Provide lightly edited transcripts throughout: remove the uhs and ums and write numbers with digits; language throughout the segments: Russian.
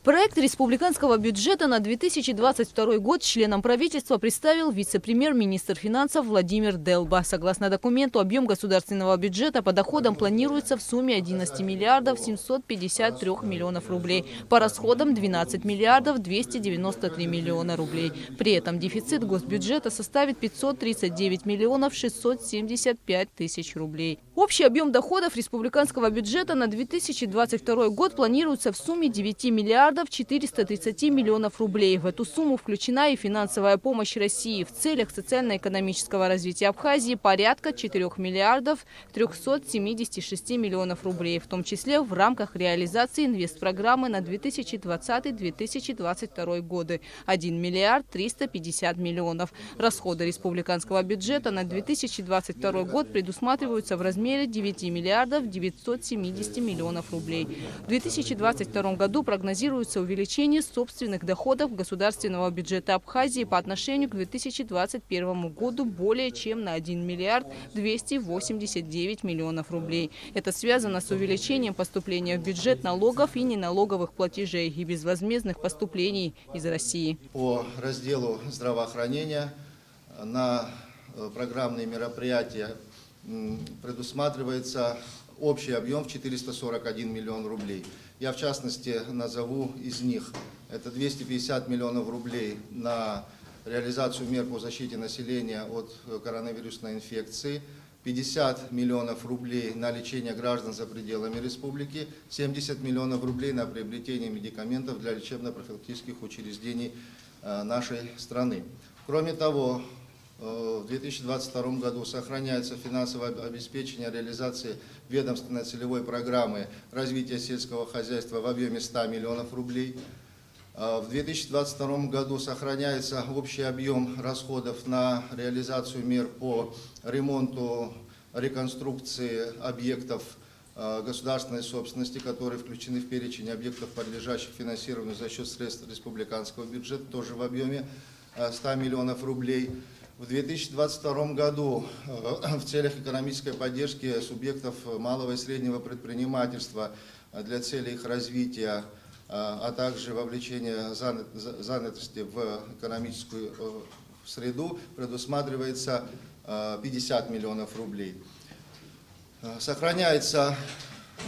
Проект республиканского бюджета на 2022 год членам правительства представил вице-премьер-министр финансов Владимир Делба. Согласно документу, объем государственного бюджета по доходам планируется в сумме 11 миллиардов 753 миллионов рублей, по расходам 12 миллиардов 293 миллиона рублей. При этом дефицит госбюджета составит 539 миллионов 675 тысяч рублей. Общий объем доходов республиканского бюджета на 2022 год планируется в сумме 9 миллиардов 430 миллионов рублей. В эту сумму включена и финансовая помощь России в целях социально-экономического развития Абхазии порядка 4 миллиардов 376 миллионов рублей, в том числе в рамках реализации инвестпрограммы на 2020-2022 годы – 1 миллиард 350 миллионов. Расходы республиканского бюджета на 2022 год предусматриваются в размере 9 миллиардов 970 миллионов рублей. В 2022 году прогнозируется увеличение собственных доходов государственного бюджета Абхазии по отношению к 2021 году более чем на 1 миллиард 289 миллионов рублей. Это связано с увеличением поступления в бюджет налогов и неналоговых платежей и безвозмездных поступлений из России. По разделу здравоохранения на программные мероприятия предусматривается общий объем в 441 миллион рублей. Я в частности назову из них. Это 250 миллионов рублей на реализацию мер по защите населения от коронавирусной инфекции, 50 миллионов рублей на лечение граждан за пределами республики, 70 миллионов рублей на приобретение медикаментов для лечебно-профилактических учреждений нашей страны. Кроме того, в 2022 году сохраняется финансовое обеспечение реализации ведомственной целевой программы развития сельского хозяйства в объеме 100 миллионов рублей. В 2022 году сохраняется общий объем расходов на реализацию мер по ремонту, реконструкции объектов государственной собственности, которые включены в перечень объектов, подлежащих финансированию за счет средств республиканского бюджета, тоже в объеме 100 миллионов рублей. В 2022 году в целях экономической поддержки субъектов малого и среднего предпринимательства для целей их развития, а также вовлечения занятости в экономическую среду предусматривается 50 миллионов рублей. Сохраняется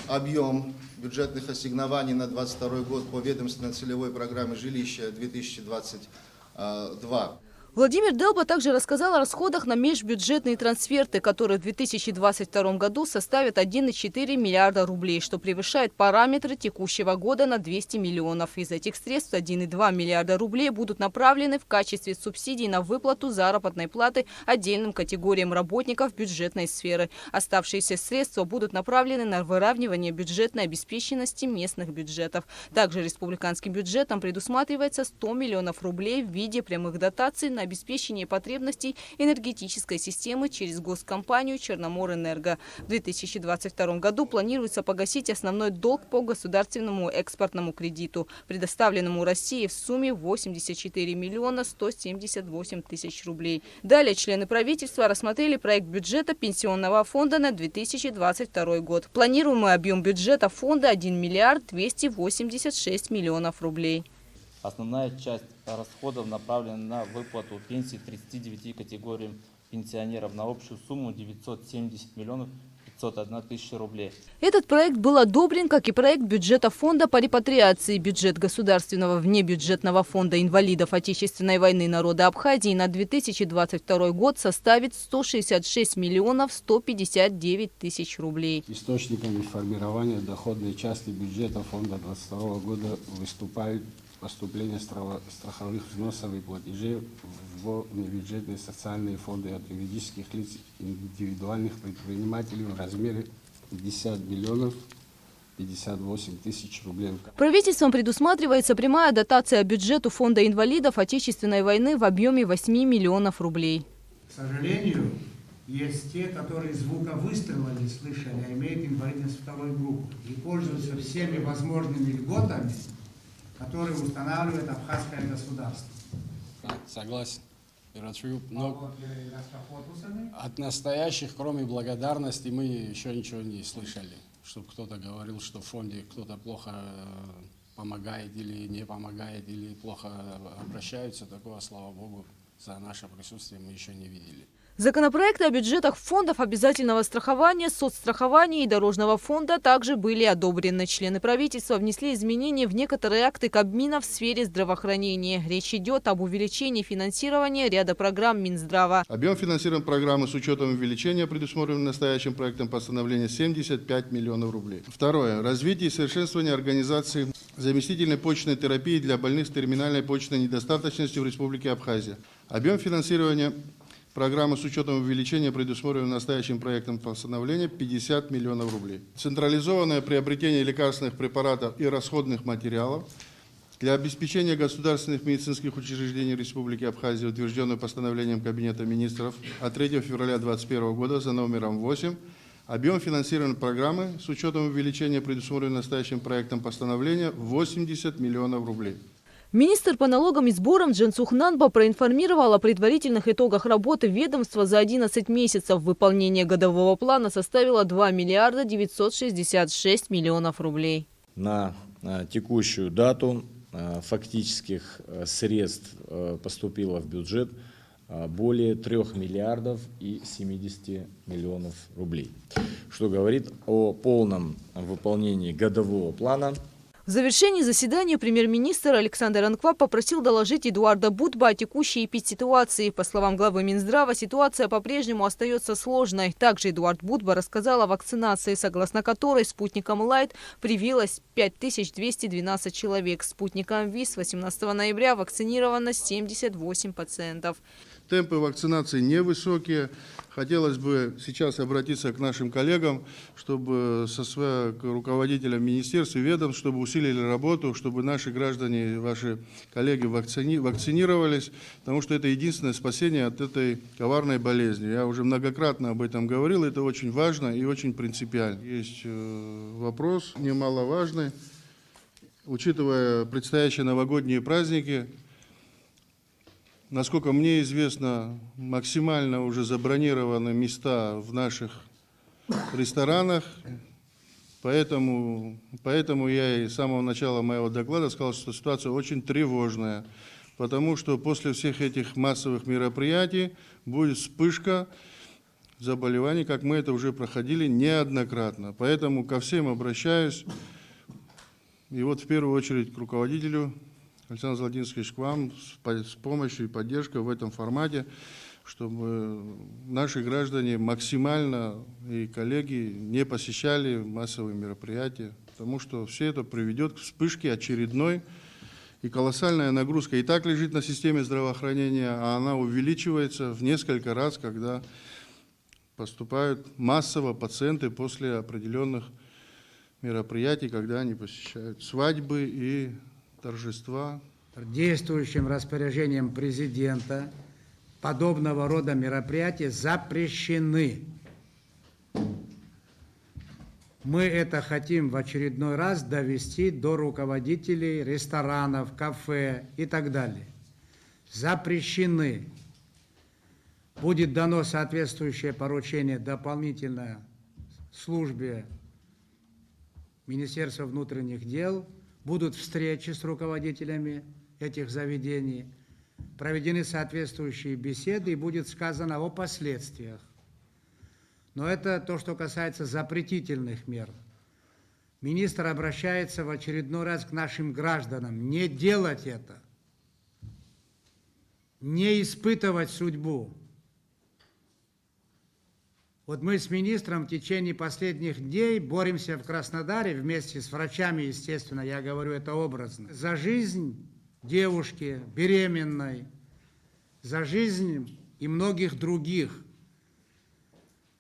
объем бюджетных ассигнований на 2022 год по ведомственной целевой программе жилища 2022. Владимир Делба также рассказал о расходах на межбюджетные трансферты, которые в 2022 году составят 1,4 миллиарда рублей, что превышает параметры текущего года на 200 миллионов. Из этих средств 1,2 миллиарда рублей будут направлены в качестве субсидий на выплату заработной платы отдельным категориям работников бюджетной сферы. Оставшиеся средства будут направлены на выравнивание бюджетной обеспеченности местных бюджетов. Также республиканским бюджетом предусматривается 100 миллионов рублей в виде прямых дотаций на обеспечение потребностей энергетической системы через госкомпанию «Черноморэнерго». В 2022 году планируется погасить основной долг по государственному экспортному кредиту, предоставленному России в сумме 84 миллиона 178 тысяч рублей. Далее члены правительства рассмотрели проект бюджета Пенсионного фонда на 2022 год. Планируемый объем бюджета фонда 1 миллиард 286 миллионов рублей. Основная часть расходов направлена на выплату пенсий 39 категориям пенсионеров на общую сумму 970 миллионов 501 тысяча рублей. Этот проект был одобрен, как и проект бюджета фонда по репатриации. Бюджет государственного внебюджетного фонда инвалидов Отечественной войны народа Абхазии на 2022 год составит 166 миллионов 159 тысяч рублей. Источниками формирования доходной части бюджета фонда 2022 года выступают поступления страховых взносов и платежей в небюджетные социальные фонды от юридических лиц индивидуальных предпринимателей в размере 50 миллионов 58 тысяч рублей. Правительством предусматривается прямая дотация бюджету фонда инвалидов Отечественной войны в объеме 8 миллионов рублей. К сожалению, есть те, которые звука выстрела не слышали, а имеют инвалидность второй группы и пользуются всеми возможными льготами, которые устанавливает абхазское государство. Согласен. Но от настоящих, кроме благодарности, мы еще ничего не слышали, чтобы кто-то говорил, что в фонде кто-то плохо помогает или не помогает, или плохо обращаются, такого, слава богу, за наше присутствие мы еще не видели. Законопроекты о бюджетах фондов обязательного страхования, соцстрахования и дорожного фонда также были одобрены. Члены правительства внесли изменения в некоторые акты Кабмина в сфере здравоохранения. Речь идет об увеличении финансирования ряда программ Минздрава. Объем финансирования программы с учетом увеличения, предусмотренным настоящим проектом постановления, 75 миллионов рублей. Второе. Развитие и совершенствование организации заместительной почечной терапии для больных с терминальной почечной недостаточностью в Республике Абхазия. Объем финансирования программы с учетом увеличения, предусмотренного настоящим проектом постановления, 50 миллионов рублей. Централизованное приобретение лекарственных препаратов и расходных материалов для обеспечения государственных медицинских учреждений Республики Абхазия, утвержденное постановлением Кабинета министров от 3 февраля 2021 года за номером 8, объем финансирования программы с учетом увеличения, предусмотренного настоящим проектом постановления, 80 миллионов рублей. Министр по налогам и сборам Джансух Нанба проинформировал о предварительных итогах работы ведомства за 11 месяцев. Выполнение годового плана составило 2 миллиарда 966 миллионов рублей. На текущую дату фактических средств поступило в бюджет более 3 миллиардов и 70 миллионов рублей, что говорит о полном выполнении годового плана. В завершении заседания премьер-министр Александр Анква попросил доложить Эдуарда Будба о текущей эпидситуации. По словам главы Минздрава, ситуация по-прежнему остается сложной. Также Эдуард Будба рассказал о вакцинации, согласно которой спутником Лайт привилось 5212 человек. Спутником ВИЗ 18 ноября вакцинировано 78 пациентов. Темпы вакцинации невысокие. Хотелось бы сейчас обратиться к нашим коллегам, чтобы к руководителям министерств и ведомств, чтобы усилили работу, чтобы наши граждане, ваши коллеги вакцинировались, потому что это единственное спасение от этой коварной болезни. Я уже многократно об этом говорил, это очень важно и очень принципиально. Есть вопрос немаловажный. Учитывая предстоящие новогодние праздники, насколько мне известно, максимально уже забронированы места в наших ресторанах, поэтому я и с самого начала моего доклада сказал, что ситуация очень тревожная, потому что после всех этих массовых мероприятий будет вспышка заболеваний, как мы это уже проходили неоднократно. Поэтому ко всем обращаюсь, и вот в первую очередь к руководителю Александр Владимирович, к вам с помощью и поддержкой в этом формате, чтобы наши граждане максимально и коллеги не посещали массовые мероприятия, потому что все это приведет к вспышке очередной, и колоссальная нагрузка и так лежит на системе здравоохранения, а она увеличивается в несколько раз, когда поступают массово пациенты после определенных мероприятий, когда они посещают свадьбы и торжества. Действующим распоряжением президента подобного рода мероприятия запрещены. Мы это хотим в очередной раз довести до руководителей ресторанов, кафе и так далее. Запрещены. Будет дано соответствующее поручение дополнительно службе Министерства внутренних дел. Будут встречи с руководителями этих заведений, проведены соответствующие беседы и будет сказано о последствиях. Но это то, что касается запретительных мер. Министр обращается в очередной раз к нашим гражданам не делать это, не испытывать судьбу. Вот мы с министром в течение последних дней боремся в Краснодаре вместе с врачами, естественно, я говорю это образно, за жизнь девушки беременной, за жизнь и многих других.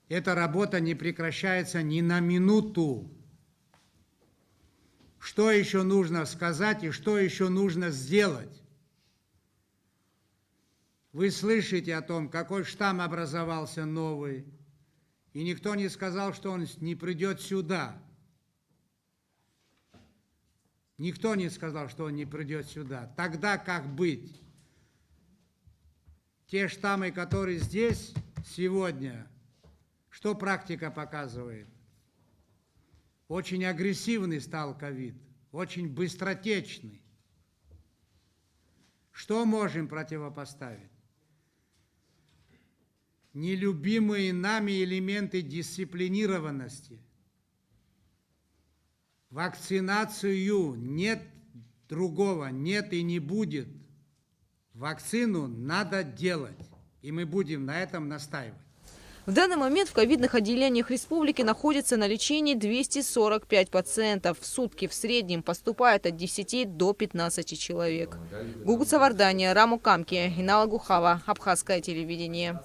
Эта работа не прекращается ни на минуту. Что еще нужно сказать и что еще нужно сделать? Вы слышите о том, какой штамм образовался новый, и никто не сказал, что он не придет сюда. Никто не сказал, что он не придет сюда. Тогда как быть? Те штаммы, которые здесь сегодня, что практика показывает? Очень агрессивный стал ковид, очень быстротечный. Что можем противопоставить? Нелюбимые нами элементы дисциплинированности. Вакцинацию нет другого, нет и не будет. Вакцину надо делать, и мы будем на этом настаивать. В данный момент в ковидных отделениях республики находится на лечении 245 пациентов. В сутки в среднем поступает от 10 до 15 человек. Гугуца Вардания, Раму Камки, Инала Гухава, Абхазское телевидение.